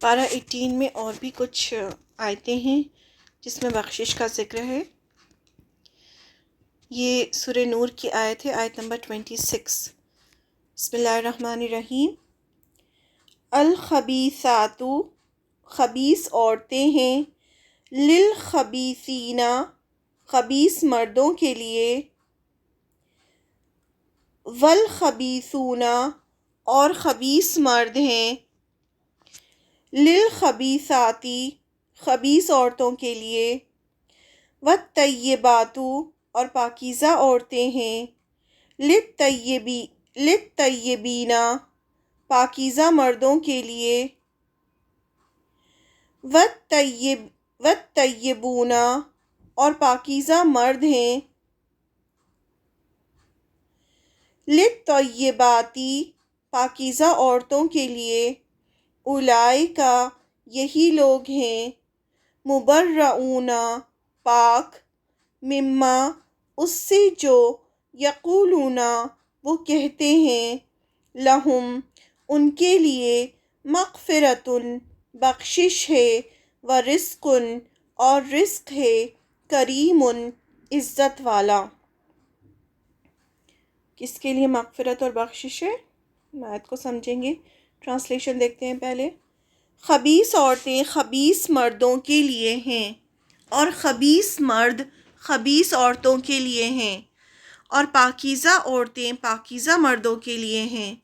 پارہ 18 میں اور بھی کچھ آیتیں ہیں جس میں بخشش کا ذکر ہے۔ یہ سورہ نور کی آیت ہے، آیت نمبر 26۔ بسم اللہ الرحمن الرحیم۔ الخبیثات، خبیث عورتیں ہیں، للخبیثین، خبیث مردوں کے لیے، والخبیثون، اور خبیث مرد ہیں، للخبیثات، خبیث عورتوں کے لیے، والطیبات، اور پاکیزہ عورتیں ہیں، للطیبین، پاکیزہ مردوں کے لیے، والطیبون، اور پاکیزہ مرد ہیں، للطیبات، پاکیزہ عورتوں کے لیے، اولئک، یہی لوگ ہیں، مبرؤون، پاک، مما، اس سے جو، یقولون، وہ کہتے ہیں، لہم، ان کے لیے، مغفرۃ، بخشش ہے، ورزق، اور رزق ہے، کریم، عزت والا۔ کس کے لیے مغفرت اور بخشش ہے؟ آیت کو سمجھیں گے، ٹرانسلیشن دیکھتے ہیں پہلے۔ خبیث عورتیں خبیث مردوں کے لیے ہیں، اور خبیث مرد خبیث عورتوں کے لیے ہیں، اور پاکیزہ عورتیں پاکیزہ مردوں کے لیے ہیں،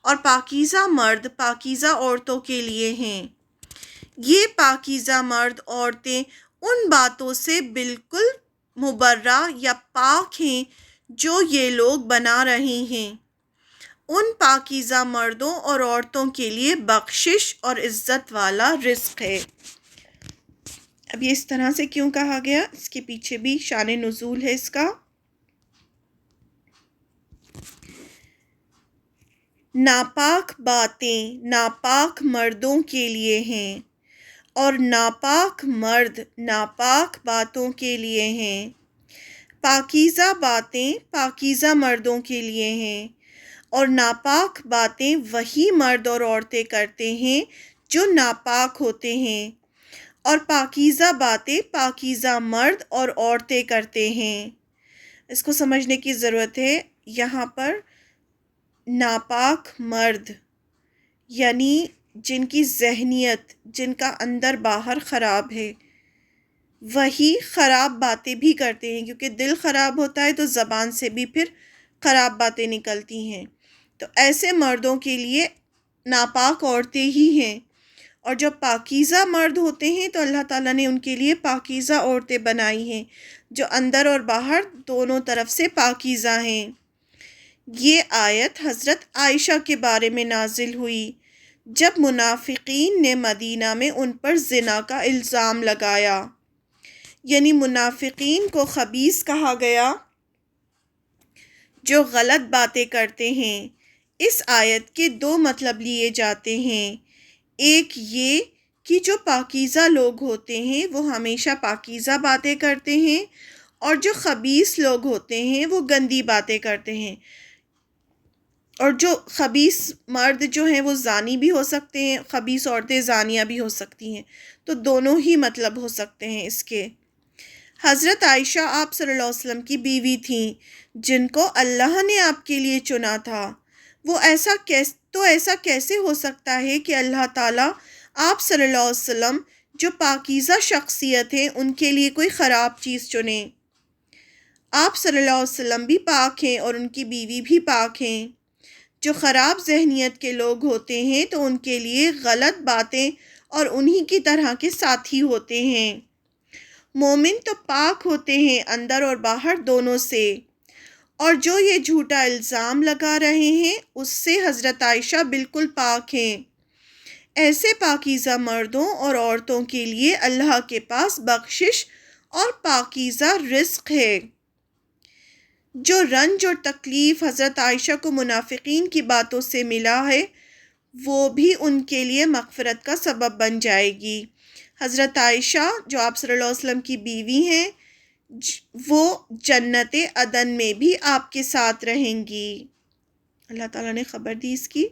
اور پاکیزہ مرد پاکیزہ عورتوں کے لیے ہیں۔ یہ پاکیزہ مرد عورتیں ان باتوں سے بالکل مبرہ یا پاک ہیں جو یہ لوگ بنا رہے ہیں۔ ان پاکیزہ مردوں اور عورتوں کے لیے بخشش اور عزت والا رزق ہے۔ اب یہ اس طرح سے کیوں کہا گیا؟ اس کے پیچھے بھی شان نزول ہے اس کا۔ ناپاک باتیں ناپاک مردوں کے لیے ہیں، اور ناپاک مرد ناپاک باتوں کے لیے ہیں۔ پاکیزہ باتیں پاکیزہ مردوں کے لیے ہیں، اور ناپاک باتیں وہی مرد اور عورتیں کرتے ہیں جو ناپاک ہوتے ہیں، اور پاکیزہ باتیں پاکیزہ مرد اور عورتیں کرتے ہیں۔ اس کو سمجھنے کی ضرورت ہے۔ یہاں پر ناپاک مرد یعنی جن کی ذہنیت، جن کا اندر باہر خراب ہے، وہی خراب باتیں بھی کرتے ہیں، کیونکہ دل خراب ہوتا ہے تو زبان سے بھی پھر خراب باتیں نکلتی ہیں۔ تو ایسے مردوں کے لیے ناپاک عورتیں ہی ہیں، اور جو پاکیزہ مرد ہوتے ہیں تو اللہ تعالیٰ نے ان کے لیے پاکیزہ عورتیں بنائی ہیں جو اندر اور باہر دونوں طرف سے پاکیزہ ہیں۔ یہ آیت حضرت عائشہ کے بارے میں نازل ہوئی جب منافقین نے مدینہ میں ان پر زنا کا الزام لگایا، یعنی منافقین کو خبیث کہا گیا جو غلط باتیں کرتے ہیں۔ اس آیت کے دو مطلب لیے جاتے ہیں۔ ایک یہ کہ جو پاکیزہ لوگ ہوتے ہیں وہ ہمیشہ پاکیزہ باتیں کرتے ہیں، اور جو خبیث لوگ ہوتے ہیں وہ گندی باتیں کرتے ہیں، اور جو خبیث مرد جو ہیں وہ زانی بھی ہو سکتے ہیں، خبیث عورتیں زانیہ بھی ہو سکتی ہیں، تو دونوں ہی مطلب ہو سکتے ہیں اس کے۔ حضرت عائشہ آپ صلی اللہ علیہ وسلم کی بیوی تھیں جن کو اللہ نے آپ کے لیے چنا تھا۔ وہ ایسا کیسے ہو سکتا ہے کہ اللہ تعالیٰ آپ صلی اللہ علیہ وسلم جو پاکیزہ شخصیت ہیں ان کے لیے کوئی خراب چیز چنے؟ آپ صلی اللہ علیہ وسلم بھی پاک ہیں اور ان کی بیوی بھی پاک ہیں۔ جو خراب ذہنیت کے لوگ ہوتے ہیں تو ان کے لیے غلط باتیں اور انہی کی طرح کے ساتھی ہوتے ہیں۔ مومن تو پاک ہوتے ہیں اندر اور باہر دونوں سے، اور جو یہ جھوٹا الزام لگا رہے ہیں اس سے حضرت عائشہ بالکل پاک ہیں۔ ایسے پاکیزہ مردوں اور عورتوں کے لیے اللہ کے پاس بخشش اور پاکیزہ رزق ہے۔ جو رنج اور تکلیف حضرت عائشہ کو منافقین کی باتوں سے ملا ہے وہ بھی ان کے لیے مغفرت کا سبب بن جائے گی۔ حضرت عائشہ جو آپ صلی اللہ علیہ وسلم کی بیوی ہیں وہ جنت عدن میں بھی آپ کے ساتھ رہیں گی۔ اللہ تعالیٰ نے خبر دی اس کی۔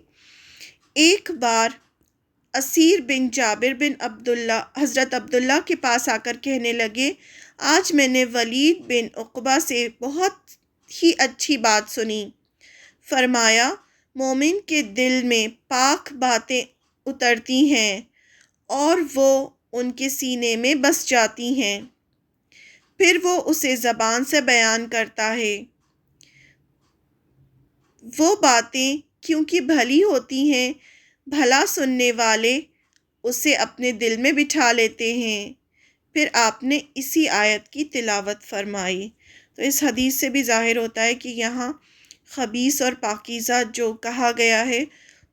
ایک بار اسیر بن جابر بن عبداللہ حضرت عبداللہ کے پاس آ کر کہنے لگے، آج میں نے ولید بن عقبہ سے بہت ہی اچھی بات سنی۔ فرمایا، مومن کے دل میں پاک باتیں اترتی ہیں اور وہ ان کے سینے میں بس جاتی ہیں، پھر وہ اسے زبان سے بیان کرتا ہے۔ وہ باتیں کیونکہ بھلی ہوتی ہیں، بھلا سننے والے اسے اپنے دل میں بٹھا لیتے ہیں۔ پھر آپ نے اسی آیت کی تلاوت فرمائی۔ تو اس حدیث سے بھی ظاہر ہوتا ہے کہ یہاں خبیث اور پاکیزہ جو کہا گیا ہے،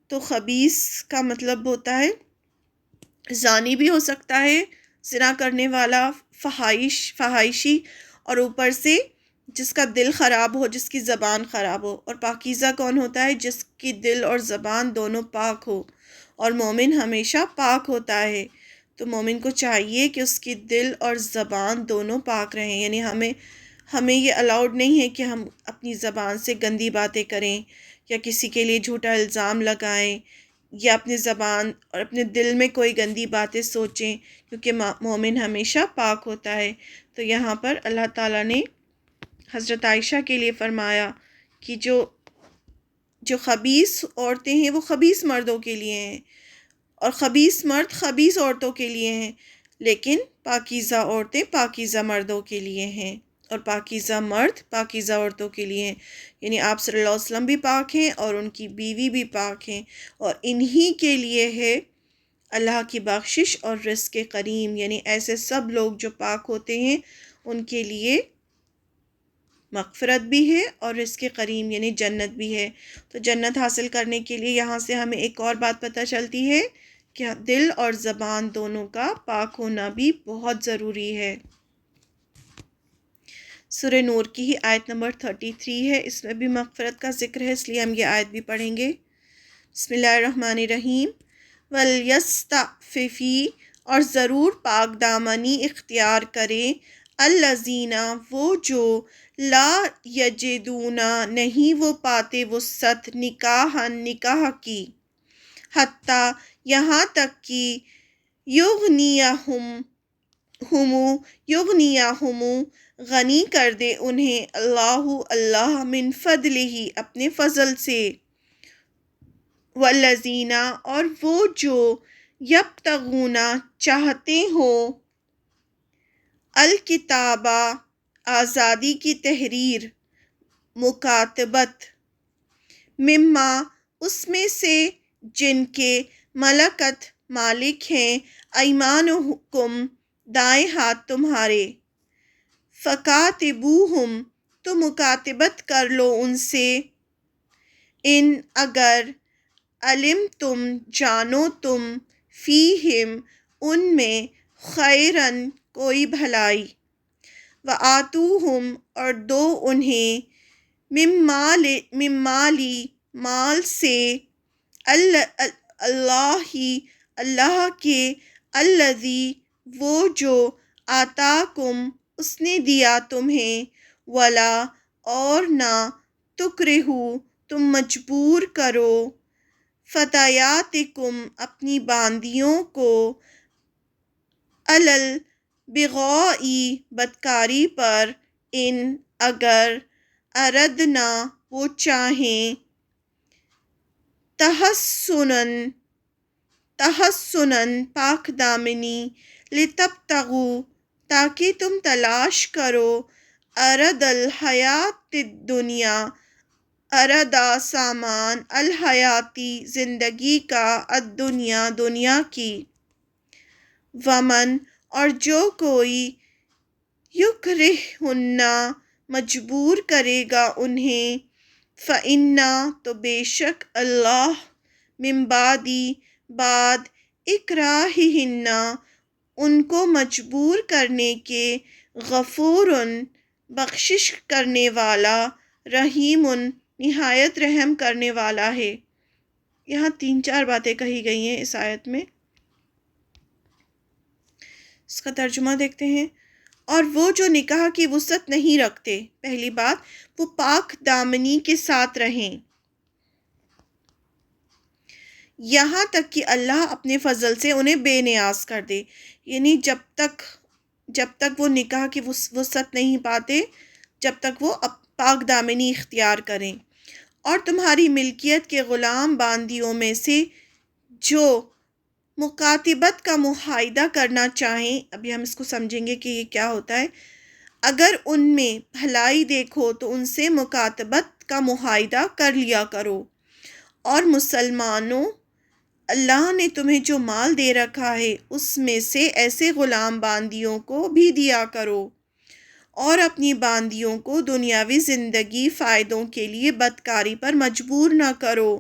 تو خبیث کا مطلب ہوتا ہے زانی بھی ہو سکتا ہے، زنا کرنے والا، فحاشی، اور اوپر سے جس کا دل خراب ہو، جس کی زبان خراب ہو۔ اور پاکیزہ کون ہوتا ہے؟ جس کی دل اور زبان دونوں پاک ہو، اور مومن ہمیشہ پاک ہوتا ہے۔ تو مومن کو چاہیے کہ اس کی دل اور زبان دونوں پاک رہیں، یعنی ہمیں یہ الاؤڈ نہیں ہے کہ ہم اپنی زبان سے گندی باتیں کریں، یا کسی کے لیے جھوٹا الزام لگائیں، یا اپنی زبان اور اپنے دل میں کوئی گندی باتیں سوچیں، کیونکہ مومن ہمیشہ پاک ہوتا ہے۔ تو یہاں پر اللہ تعالیٰ نے حضرت عائشہ کے لیے فرمایا کہ جو خبیث عورتیں ہیں وہ خبیث مردوں کے لیے ہیں، اور خبیث مرد خبیث عورتوں کے لیے ہیں، لیکن پاکیزہ عورتیں پاکیزہ مردوں کے لیے ہیں، اور پاکیزہ مرد پاکیزہ عورتوں کے لیے ہیں۔ یعنی آپ صلی اللہ علیہ وسلم بھی پاک ہیں اور ان کی بیوی بھی پاک ہیں، اور انہی کے لیے ہے اللہ کی بخشش اور رزق کریم، یعنی ایسے سب لوگ جو پاک ہوتے ہیں ان کے لیے مغفرت بھی ہے اور رزق کریم یعنی جنت بھی ہے۔ تو جنت حاصل کرنے کے لیے یہاں سے ہمیں ایک اور بات پتہ چلتی ہے کہ دل اور زبان دونوں کا پاک ہونا بھی بہت ضروری ہے۔ سورہ نور کی ہی آیت نمبر 33 ہے، اس میں بھی مغفرت کا ذکر ہے، اس لیے ہم یہ آیت بھی پڑھیں گے۔ بسم اللہ الرحمن الرحیم۔ وَلْيَسْتَعْفِفِ، اور ضرور پاک دامنی اختیار کریں، الَّذِينَ، وہ جو لا یجدون، نہیں وہ پاتے وسعت، نکاح کی، حتیٰ یہاں تک کہ یغنیہم غنی کر دے انہیں، اللہ من فضلہ اپنے فضل سے، والذین، اور وہ جو یبتغون چاہتے ہوں، الکتاب آزادی کی تحریر، مکاتبت، مما اس میں سے جن کے ملکت مالک ہیں، ایمانکم دائیں ہاتھ تمہارے، فکاتبوہم تو مکاتبت کر لو ان سے، ان اگر علمتم جانو تم، فیہم ان میں، خیرن کوئی بھلائی، وآتوہم اور دو انہیں، ممالی مال سے، اللہ کے، الذی وہ جو، آتاکم اس نے دیا تمہیں، ولا اور نہ، تکرہو تم مجبور کرو، فتیاتکم اپنی باندیوں کو، علی البغاء بدکاری پر، ان اگر، اردنا وہ چاہیں، تحصناً پاک دامنی، لتبتغوا تاکہ تم تلاش کرو، عرض الحیات الدنیا، عرض سامان، الحیاتی زندگی کا، الدنیا دنیا کی، ومن اور جو کوئی، یکرہن مجبور کرے گا انہیں، فإِنَّ تو بے شک اللہ، من بعد اکراہہن ان کو مجبور کرنے کے، غفورٌ بخشش کرنے والا، رحیم نہایت رحم کرنے والا ہے۔ یہاں 3-4 باتیں کہی گئی ہیں اس آیت میں، اس کا ترجمہ دیکھتے ہیں۔ اور وہ جو نکاح کی وسعت نہیں رکھتے، پہلی بات وہ پاک دامنی کے ساتھ رہیں، یہاں تک کہ اللہ اپنے فضل سے انہیں بے نیاز کر دے، یعنی جب تک وہ نکاح کی وسعت نہیں پاتے، جب تک وہ پاک دامنی اختیار کریں۔ اور تمہاری ملکیت کے غلام باندیوں میں سے جو مکاتبت کا معاہدہ کرنا چاہیں، ابھی ہم اس کو سمجھیں گے کہ یہ کیا ہوتا ہے، اگر ان میں بھلائی دیکھو تو ان سے مکاتبت کا معاہدہ کر لیا کرو۔ اور مسلمانوں، اللہ نے تمہیں جو مال دے رکھا ہے اس میں سے ایسے غلام باندیوں کو بھی دیا کرو، اور اپنی باندیوں کو دنیاوی زندگی فائدوں کے لیے بدکاری پر مجبور نہ کرو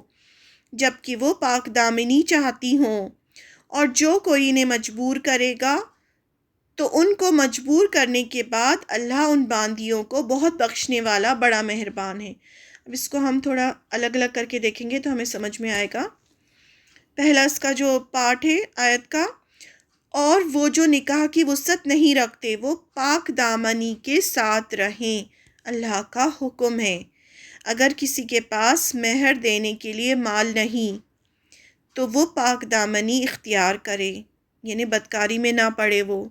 جبکہ وہ پاک دامنی چاہتی ہوں، اور جو کوئی انہیں مجبور کرے گا تو ان کو مجبور کرنے کے بعد اللہ ان باندیوں کو بہت بخشنے والا بڑا مہربان ہے۔ اب اس کو ہم تھوڑا الگ الگ کر کے دیکھیں گے تو ہمیں سمجھ میں آئے گا۔ پہلا اس کا جو پارٹ ہے آیت کا، اور وہ جو نکاح کی وسعت نہیں رکھتے وہ پاک دامنی کے ساتھ رہیں، اللہ کا حکم ہے۔ اگر کسی کے پاس مہر دینے کے لیے مال نہیں تو وہ پاک دامنی اختیار کرے، یعنی بدکاری میں نہ پڑے، وہ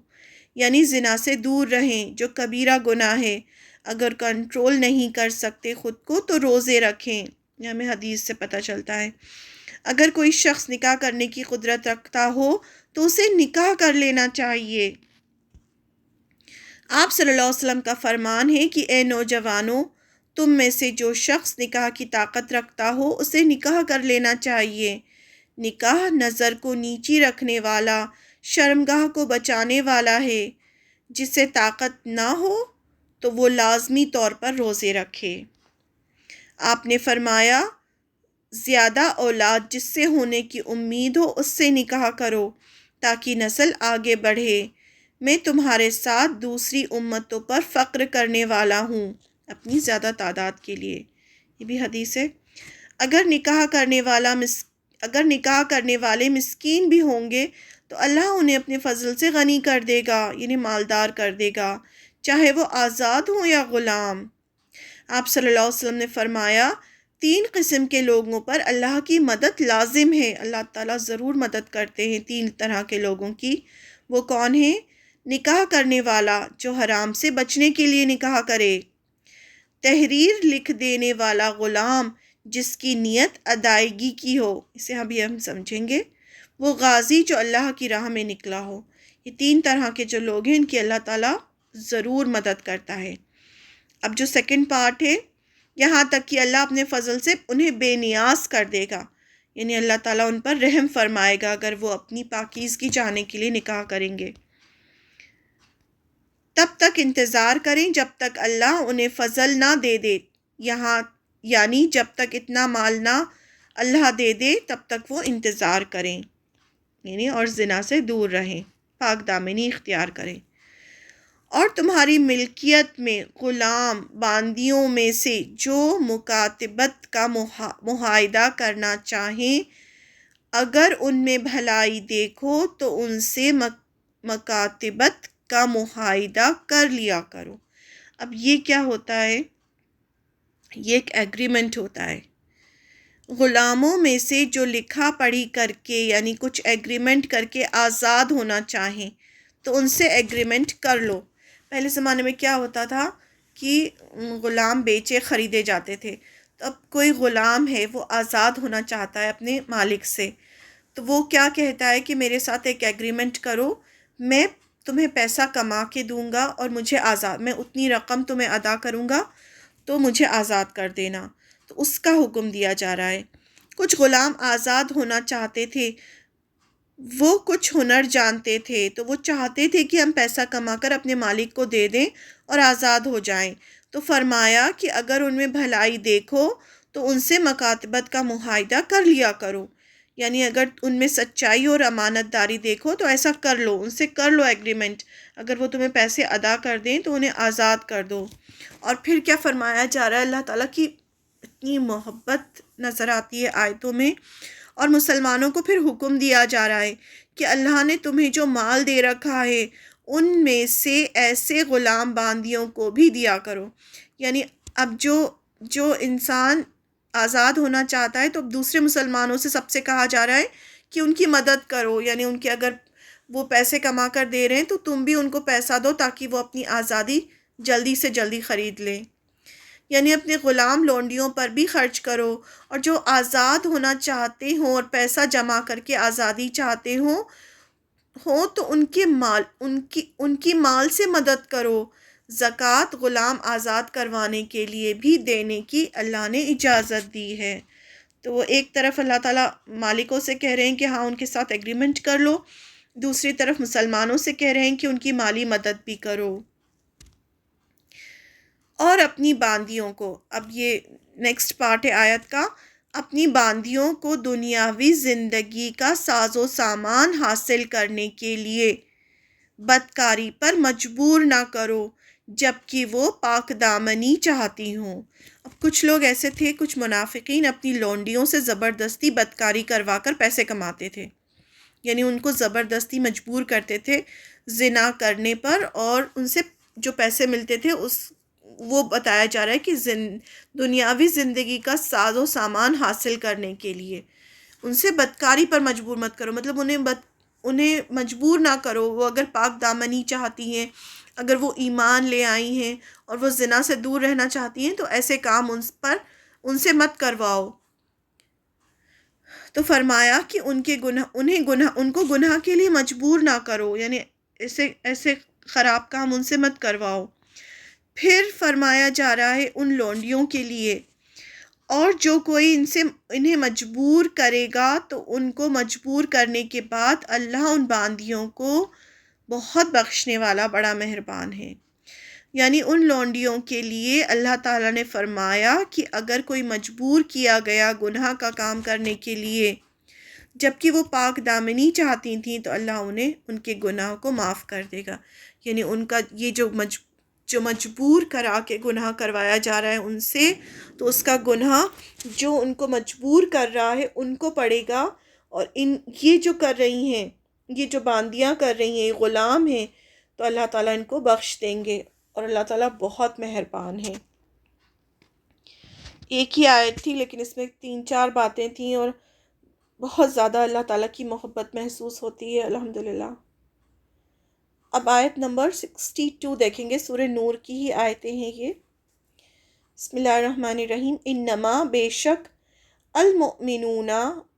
یعنی زنا سے دور رہیں جو کبیرہ گناہ ہے۔ اگر کنٹرول نہیں کر سکتے خود کو تو روزے رکھیں، یہ ہمیں حدیث سے پتہ چلتا ہے۔ اگر کوئی شخص نکاح کرنے کی قدرت رکھتا ہو تو اسے نکاح کر لینا چاہیے۔ آپ صلی اللہ علیہ وسلم کا فرمان ہے کہ اے نوجوانوں، تم میں سے جو شخص نکاح کی طاقت رکھتا ہو اسے نکاح کر لینا چاہیے۔ نکاح نظر کو نیچی رکھنے والا، شرمگاہ کو بچانے والا ہے۔ جسے طاقت نہ ہو تو وہ لازمی طور پر روزے رکھے۔ آپ نے فرمایا، زیادہ اولاد جس سے ہونے کی امید ہو اس سے نکاح کرو تاکہ نسل آگے بڑھے۔ میں تمہارے ساتھ دوسری امتوں پر فخر کرنے والا ہوں اپنی زیادہ تعداد کے لیے، یہ بھی حدیث ہے۔ اگر نکاح کرنے والے مسکین بھی ہوں گے تو اللہ انہیں اپنے فضل سے غنی کر دے گا، یعنی مالدار کر دے گا، چاہے وہ آزاد ہوں یا غلام۔ آپ صلی اللہ علیہ وسلم نے فرمایا، 3 قسم کے لوگوں پر اللہ کی مدد لازم ہے، اللہ تعالیٰ ضرور مدد کرتے ہیں 3 طرح کے لوگوں کی۔ وہ کون ہیں؟ نکاح کرنے والا جو حرام سے بچنے کے لیے نکاح کرے، تحریر لکھ دینے والا غلام جس کی نیت ادائیگی کی ہو، اسے ابھی ہم سمجھیں گے، وہ غازی جو اللہ کی راہ میں نکلا ہو۔ یہ 3 طرح کے جو لوگ ہیں ان کی اللہ تعالیٰ ضرور مدد کرتا ہے۔ اب جو سیکنڈ پارٹ ہے، یہاں تک کہ اللہ اپنے فضل سے انہیں بے نیاز کر دے گا، یعنی اللہ تعالیٰ ان پر رحم فرمائے گا اگر وہ اپنی پاکیزگی چاہنے کے لیے نکاح کریں گے۔ تب تک انتظار کریں جب تک اللہ انہیں فضل نہ دے دے، یعنی جب تک اتنا مال نہ اللہ دے دے تب تک وہ انتظار کریں، یعنی اور زنا سے دور رہیں، پاک دامنی اختیار کریں۔ اور تمہاری ملکیت میں غلام باندیوں میں سے جو مکاتبت کا معاہدہ کرنا چاہیں، اگر ان میں بھلائی دیکھو تو ان سے مکاتبت کا معاہدہ کر لیا کرو۔ اب یہ کیا ہوتا ہے؟ یہ ایک ایگریمنٹ ہوتا ہے۔ غلاموں میں سے جو لکھا پڑھی کر کے یعنی کچھ ایگریمنٹ کر کے آزاد ہونا چاہیں تو ان سے ایگریمنٹ کر لو۔ پہلے زمانے میں کیا ہوتا تھا کہ غلام بیچے خریدے جاتے تھے، تو اب کوئی غلام ہے وہ آزاد ہونا چاہتا ہے اپنے مالک سے، تو وہ کیا کہتا ہے کہ میرے ساتھ ایک ایگریمنٹ کرو، میں تمہیں پیسہ کما کے دوں گا اور میں اتنی رقم تمہیں ادا کروں گا تو مجھے آزاد کر دینا۔ تو اس کا حکم دیا جا رہا ہے۔ کچھ غلام آزاد ہونا چاہتے تھے، وہ کچھ ہنر جانتے تھے تو وہ چاہتے تھے کہ ہم پیسہ کما کر اپنے مالک کو دے دیں اور آزاد ہو جائیں، تو فرمایا کہ اگر ان میں بھلائی دیکھو تو ان سے مکاتبت کا معاہدہ کر لیا کرو، یعنی اگر ان میں سچائی اور امانت داری دیکھو تو ایسا کر لو، ان سے کر لو ایگریمنٹ، اگر وہ تمہیں پیسے ادا کر دیں تو انہیں آزاد کر دو۔ اور پھر کیا فرمایا جا رہا ہے؟ اللہ تعالیٰ کی اتنی محبت نظر آتی ہے آیتوں میں، اور مسلمانوں کو پھر حکم دیا جا رہا ہے کہ اللہ نے تمہیں جو مال دے رکھا ہے ان میں سے ایسے غلام باندیوں کو بھی دیا کرو، یعنی اب جو انسان آزاد ہونا چاہتا ہے تو اب دوسرے مسلمانوں سے سب سے کہا جا رہا ہے کہ ان کی مدد کرو، یعنی ان کے اگر وہ پیسے کما کر دے رہے ہیں تو تم بھی ان کو پیسہ دو تاکہ وہ اپنی آزادی جلدی سے جلدی خرید لیں، یعنی اپنے غلام لونڈیوں پر بھی خرچ کرو، اور جو آزاد ہونا چاہتے ہوں اور پیسہ جمع کر کے آزادی چاہتے ہوں تو ان کی مال سے مدد کرو۔ زکوٰۃ غلام آزاد کروانے کے لیے بھی دینے کی اللہ نے اجازت دی ہے۔ تو وہ ایک طرف اللہ تعالیٰ مالکوں سے کہہ رہے ہیں کہ ہاں ان کے ساتھ ایگریمنٹ کر لو، دوسری طرف مسلمانوں سے کہہ رہے ہیں کہ ان کی مالی مدد بھی کرو۔ اور اپنی باندیوں کو، اب یہ نیکسٹ پارٹ ہے آیت کا، اپنی باندیوں کو دنیاوی زندگی کا ساز و سامان حاصل کرنے کے لیے بدکاری پر مجبور نہ کرو جبکہ وہ پاک دامنی چاہتی ہوں۔ اب کچھ لوگ ایسے تھے، کچھ منافقین اپنی لونڈیوں سے زبردستی بدکاری کروا کر پیسے کماتے تھے، یعنی ان کو زبردستی مجبور کرتے تھے زنا کرنے پر، اور ان سے جو پیسے ملتے تھے وہ بتایا جا رہا ہے کہ دنیاوی زندگی کا ساز و سامان حاصل کرنے کے لیے ان سے بدکاری پر مجبور مت کرو، مطلب انہیں مجبور نہ کرو۔ وہ اگر پاک دامنی چاہتی ہیں، اگر وہ ایمان لے آئی ہیں اور وہ زنا سے دور رہنا چاہتی ہیں تو ایسے کام ان سے مت کرواؤ۔ تو فرمایا کہ ان کو گناہ کے لیے مجبور نہ کرو، یعنی ایسے خراب کام ان سے مت کرواؤ۔ پھر فرمایا جا رہا ہے ان لونڈیوں کے لیے، اور جو کوئی انہیں مجبور کرے گا تو ان کو مجبور کرنے کے بعد اللہ ان باندیوں کو بہت بخشنے والا بڑا مہربان ہے۔ یعنی ان لونڈیوں کے لیے اللہ تعالیٰ نے فرمایا کہ اگر کوئی مجبور کیا گیا گناہ کا کام کرنے کے لیے جبکہ وہ پاک دامنی چاہتی تھیں تو اللہ انہیں ان کے گناہ کو معاف کر دے گا، یعنی ان کا یہ جو مجبور کرا کے گناہ کروایا جا رہا ہے ان سے، تو اس کا گناہ جو ان کو مجبور کر رہا ہے ان کو پڑے گا، اور یہ جو کر رہی ہیں، یہ جو باندیاں کر رہی ہیں، غلام ہیں، تو اللہ تعالیٰ ان کو بخش دیں گے، اور اللہ تعالیٰ بہت مہربان ہے۔ ایک ہی آیت تھی لیکن اس میں 3-4 باتیں تھیں اور بہت زیادہ اللہ تعالیٰ کی محبت محسوس ہوتی ہے، الحمدللہ۔ اب آیت نمبر 62 دیکھیں گے، سورہ نور کی ہی آیتیں ہیں یہ۔ بسم اللہ الرحمن الرحیم۔ انما بے شک المؤمنون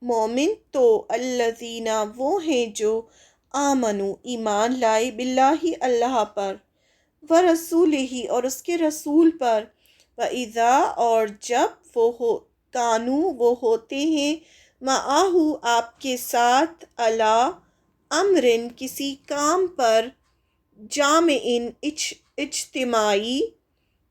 مومن تو الذین وہ ہیں جو آمنو ایمان لائے باللہ اللہ پر، ورسولہ اور اس کے رسول پر، وَإِذَا اور جب وہ ہوتے ہیں معاہو آپ کے ساتھ، علی امرن کسی کام پر، جامعن اجتماعی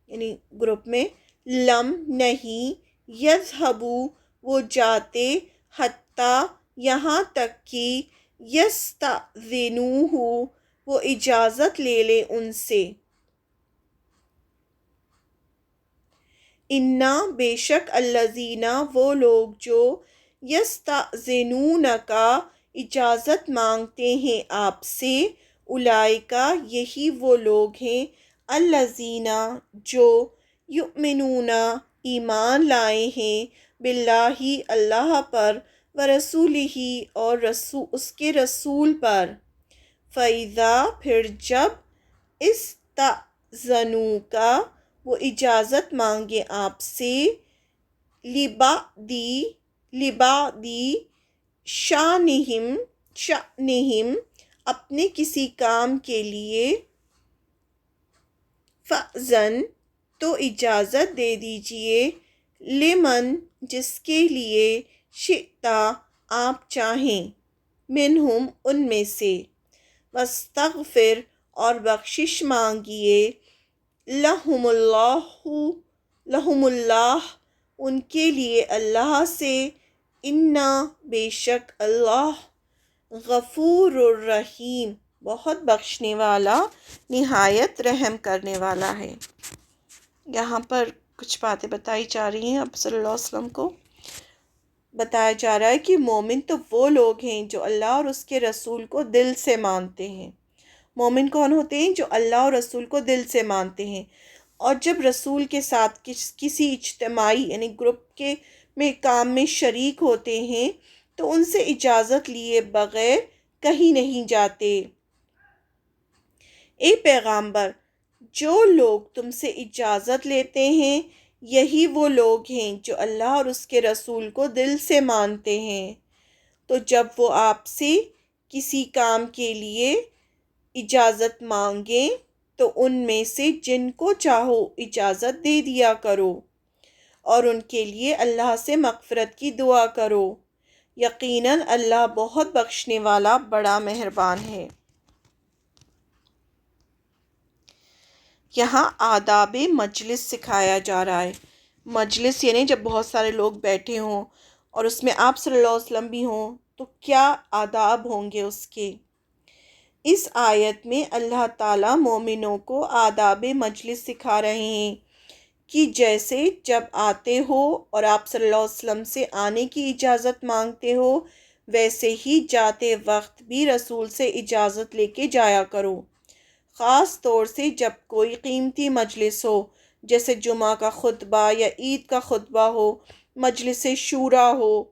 یعنی گروپ میں، لم نہیں، یذہبو وہ جاتے، حتیٰ یہاں تک کہ، یستأذنوہ وہ اجازت لے لے ان سے۔ انا بے شک الذین وہ لوگ جو یستأذنونک اجازت مانگتے ہیں آپ سے، اولئک یہی وہ لوگ ہیں، الذین جو یؤمنون ایمان لائے ہیں، باللہ اللہ پر، ورسولہ اور اس کے رسول پر، فَإِذَا پھر جب، استأذنوک وہ اجازت مانگے آپ سے، لبعض شأنہم اپنے کسی کام کے لیے، فأذن تو اجازت دے دیجئے، لمن جس کے لیے، شئتا آپ چاہیں، منہم ان میں سے، واستغفر اور بخشش مانگیے، لہم اللہ ان کے لیے اللہ سے، انا بے شک اللہ، غفور الرحیم بہت بخشنے والا، نہایت رحم کرنے والا ہے۔ یہاں پر کچھ باتیں بتائی جا رہی ہیں، اب صلی اللہ علیہ وسلم کو بتایا جا رہا ہے کہ مومن تو وہ لوگ ہیں جو اللہ اور اس کے رسول کو دل سے مانتے ہیں۔ مومن کون ہوتے ہیں؟ جو اللہ اور رسول کو دل سے مانتے ہیں اور جب رسول کے ساتھ کسی اجتماعی یعنی گروپ کے میں کام میں شریک ہوتے ہیں تو ان سے اجازت لیے بغیر کہیں نہیں جاتے۔ اے پیغامبر، جو لوگ تم سے اجازت لیتے ہیں یہی وہ لوگ ہیں جو اللہ اور اس کے رسول کو دل سے مانتے ہیں۔ تو جب وہ آپ سے کسی کام کے لیے اجازت مانگیں تو ان میں سے جن کو چاہو اجازت دے دیا کرو اور ان کے لیے اللہ سے مغفرت کی دعا کرو، یقیناً اللہ بہت بخشنے والا بڑا مہربان ہے۔ یہاں آداب مجلس سکھایا جا رہا ہے۔ مجلس یعنی جب بہت سارے لوگ بیٹھے ہوں اور اس میں آپ صلی اللہ علیہ وسلم بھی ہوں تو کیا آداب ہوں گے اس کے۔ اس آیت میں اللہ تعالیٰ مومنوں کو آداب مجلس سکھا رہے ہیں کہ جیسے جب آتے ہو اور آپ صلی اللہ علیہ وسلم سے آنے کی اجازت مانگتے ہو ویسے ہی جاتے وقت بھی رسول سے اجازت لے کے جایا کرو، خاص طور سے جب کوئی قیمتی مجلس ہو جیسے جمعہ کا خطبہ یا عید کا خطبہ ہو، مجلس شورا ہو۔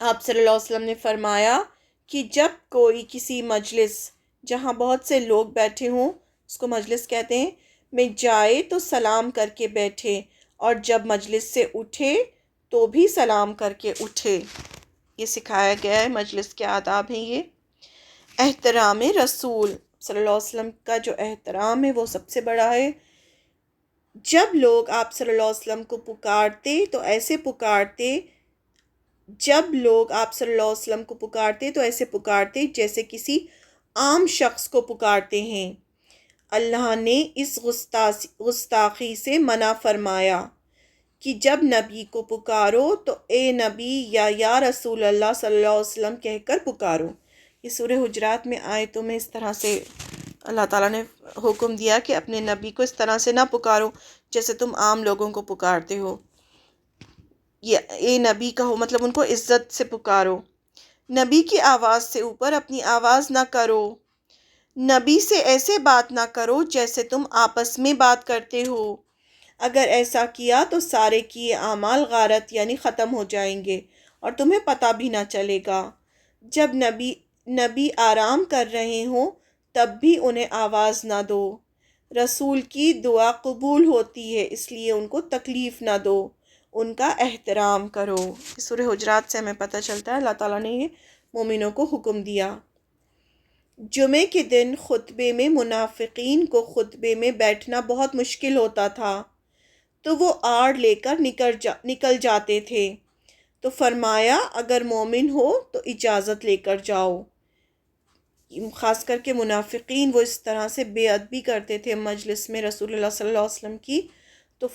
آپ صلی اللہ علیہ وسلم نے فرمایا کہ جب کوئی کسی مجلس جہاں بہت سے لوگ بیٹھے ہوں اس کو مجلس کہتے ہیں میں جائے تو سلام کر کے بیٹھے اور جب مجلس سے اٹھے تو بھی سلام کر کے اٹھے۔ یہ سکھایا گیا ہے، مجلس کے آداب ہیں یہ۔ احترام رسول صلی اللہ علیہ وسلم کا جو احترام ہے وہ سب سے بڑا ہے۔ جب لوگ آپ صلی اللہ علیہ وسلم کو پکارتے تو ایسے پکارتے جیسے کسی عام شخص کو پکارتے ہیں۔ اللہ نے اس گستاخی سے منع فرمایا کہ جب نبی کو پکارو تو اے نبی یا رسول اللہ صلی اللہ علیہ وسلم کہہ کر پکارو۔ یہ سورہ حجرات میں آیتوں میں اس طرح سے اللہ تعالیٰ نے حکم دیا کہ اپنے نبی کو اس طرح سے نہ پکارو جیسے تم عام لوگوں کو پکارتے ہو۔ اے نبی کہو مطلب ان کو عزت سے پکارو۔ نبی کی آواز سے اوپر اپنی آواز نہ کرو۔ نبی سے ایسے بات نہ کرو جیسے تم آپس میں بات کرتے ہو۔ اگر ایسا کیا تو سارے کیے اعمال غارت یعنی ختم ہو جائیں گے اور تمہیں پتہ بھی نہ چلے گا۔ جب نبی آرام کر رہے ہوں تب بھی انہیں آواز نہ دو۔ رسول کی دعا قبول ہوتی ہے اس لیے ان کو تکلیف نہ دو، ان کا احترام کرو۔ سورہ حجرات سے ہمیں پتہ چلتا ہے اللہ تعالیٰ نے یہ مومنوں کو حکم دیا۔ جمعے کے دن خطبے میں منافقین کو خطبے میں بیٹھنا بہت مشکل ہوتا تھا تو وہ آڑ لے کر نکل جاتے تھے، تو فرمایا اگر مومن ہو تو اجازت لے کر جاؤ۔ خاص کر کے منافقین وہ اس طرح سے بے ادبی کرتے تھے مجلس میں رسول اللہ صلی اللہ علیہ وسلم کی، تو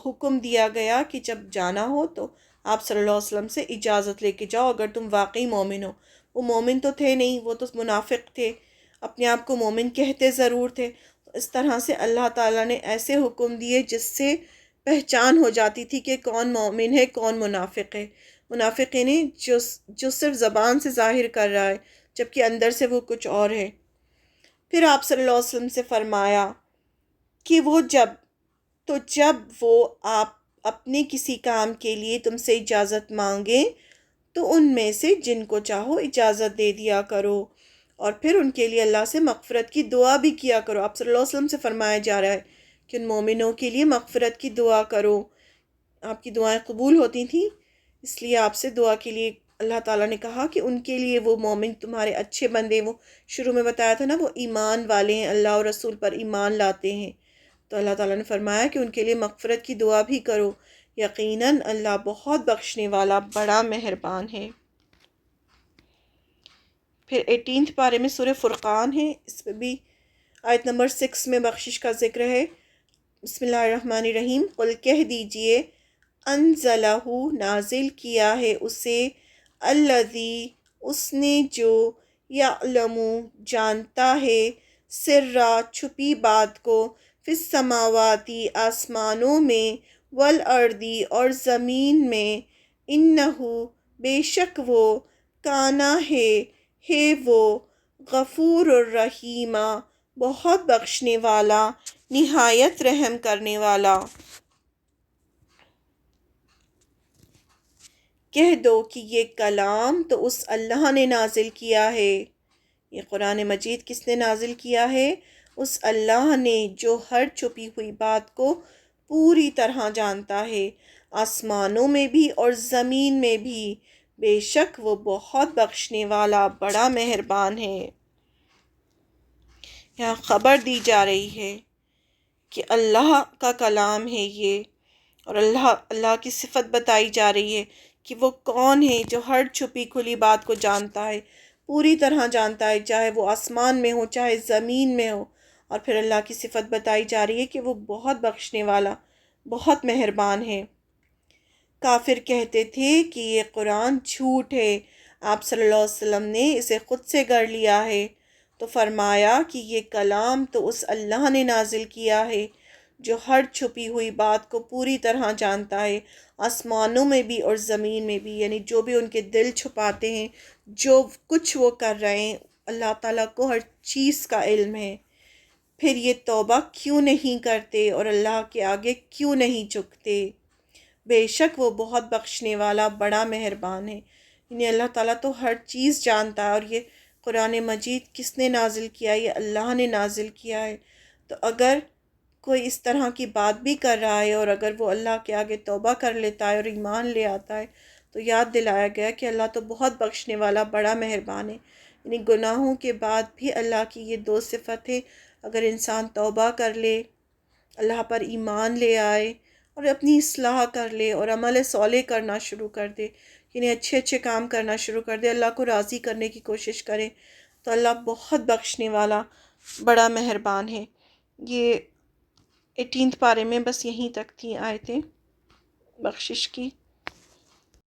حکم دیا گیا کہ جب جانا ہو تو آپ صلی اللہ علیہ وسلم سے اجازت لے کے جاؤ اگر تم واقعی مومن ہو۔ وہ مومن تو تھے نہیں، وہ تو منافق تھے، اپنے آپ کو مومن کہتے ضرور تھے۔ اس طرح سے اللہ تعالیٰ نے ایسے حکم دیے جس سے پہچان ہو جاتی تھی کہ کون مومن ہے کون منافق ہے۔ منافق یعنی جو صرف زبان سے ظاہر کر رہا ہے جبکہ اندر سے وہ کچھ اور ہے۔ پھر آپ صلی اللہ علیہ وسلم سے فرمایا کہ جب وہ آپ اپنے کسی کام کے لیے تم سے اجازت مانگیں تو ان میں سے جن کو چاہو اجازت دے دیا کرو اور پھر ان کے لیے اللہ سے مغفرت کی دعا بھی کیا کرو۔ آپ صلی اللہ علیہ وسلم سے فرمایا جا رہا ہے کہ ان مومنوں کے لیے مغفرت کی دعا کرو۔ آپ کی دعائیں قبول ہوتی تھیں اس لیے آپ سے دعا کے لیے اللہ تعالیٰ نے کہا کہ ان کے لیے وہ مومن تمہارے اچھے بندے، وہ شروع میں بتایا تھا نا وہ ایمان والے ہیں، اللہ اور رسول پر ایمان لاتے ہیں، تو اللہ تعالیٰ نے فرمایا کہ ان کے لیے مغفرت کی دعا بھی کرو، یقیناً اللہ بہت بخشنے والا بڑا مہربان ہے۔ پھر 18 پارے میں سورہ فرقان ہے، اس میں بھی آیت نمبر 6 میں بخشش کا ذکر ہے۔ بسم اللہ الرحمن الرحیم، قل کہہ دیجئے انزلہ نازل کیا ہے اسے الذی اس نے جو یعلم جانتا ہے سرا چھپی بات کو فی السماواتی آسمانوں میں والارضی اور زمین میں انہ بے شک وہ کانا ہے وہ غفور الرحیم بہت بخشنے والا نہایت رحم کرنے والا۔ کہہ دو کہ یہ کلام تو اس اللہ نے نازل کیا ہے۔ یہ قرآن مجید کس نے نازل کیا ہے؟ اس اللہ نے جو ہر چھپی ہوئی بات کو پوری طرح جانتا ہے، آسمانوں میں بھی اور زمین میں بھی۔ بے شک وہ بہت بخشنے والا بڑا مہربان ہے۔ یہاں خبر دی جا رہی ہے کہ اللہ کا کلام ہے یہ، اور اللہ کی صفت بتائی جا رہی ہے کہ وہ کون ہے جو ہر چھپی کھلی بات کو جانتا ہے، پوری طرح جانتا ہے، چاہے وہ آسمان میں ہو چاہے زمین میں ہو۔ اور پھر اللہ کی صفت بتائی جا رہی ہے کہ وہ بہت بخشنے والا بہت مہربان ہے۔ کافر کہتے تھے کہ یہ قرآن جھوٹ ہے، آپ صلی اللہ علیہ وسلم نے اسے خود سے گڑھ لیا ہے، تو فرمایا کہ یہ کلام تو اس اللہ نے نازل کیا ہے جو ہر چھپی ہوئی بات کو پوری طرح جانتا ہے، آسمانوں میں بھی اور زمین میں بھی، یعنی جو بھی ان کے دل چھپاتے ہیں، جو کچھ وہ کر رہے ہیں، اللہ تعالیٰ کو ہر چیز کا علم ہے۔ پھر یہ توبہ کیوں نہیں کرتے اور اللہ کے آگے کیوں نہیں جھکتے؟ بے شک وہ بہت بخشنے والا بڑا مہربان ہے۔ یعنی اللہ تعالیٰ تو ہر چیز جانتا ہے، اور یہ قرآن مجید کس نے نازل کیا ہے؟ یہ اللہ نے نازل کیا ہے۔ تو اگر کوئی اس طرح کی بات بھی کر رہا ہے اور اگر وہ اللہ کے آگے توبہ کر لیتا ہے اور ایمان لے آتا ہے، تو یاد دلایا گیا کہ اللہ تو بہت بخشنے والا بڑا مہربان ہے۔ یعنی گناہوں کے بعد بھی اللہ کی یہ دو صفتیں، اگر انسان توبہ کر لے، اللہ پر ایمان لے آئے اور اپنی اصلاح کر لے اور عمل صالح کرنا شروع کر دے، یعنی اچھے اچھے کام کرنا شروع کر دے، اللہ کو راضی کرنے کی کوشش کرے، تو اللہ بہت بخشنے والا بڑا مہربان ہے۔ یہ 18 پارے میں بس یہیں تک تھیں آیتیں بخشش کی۔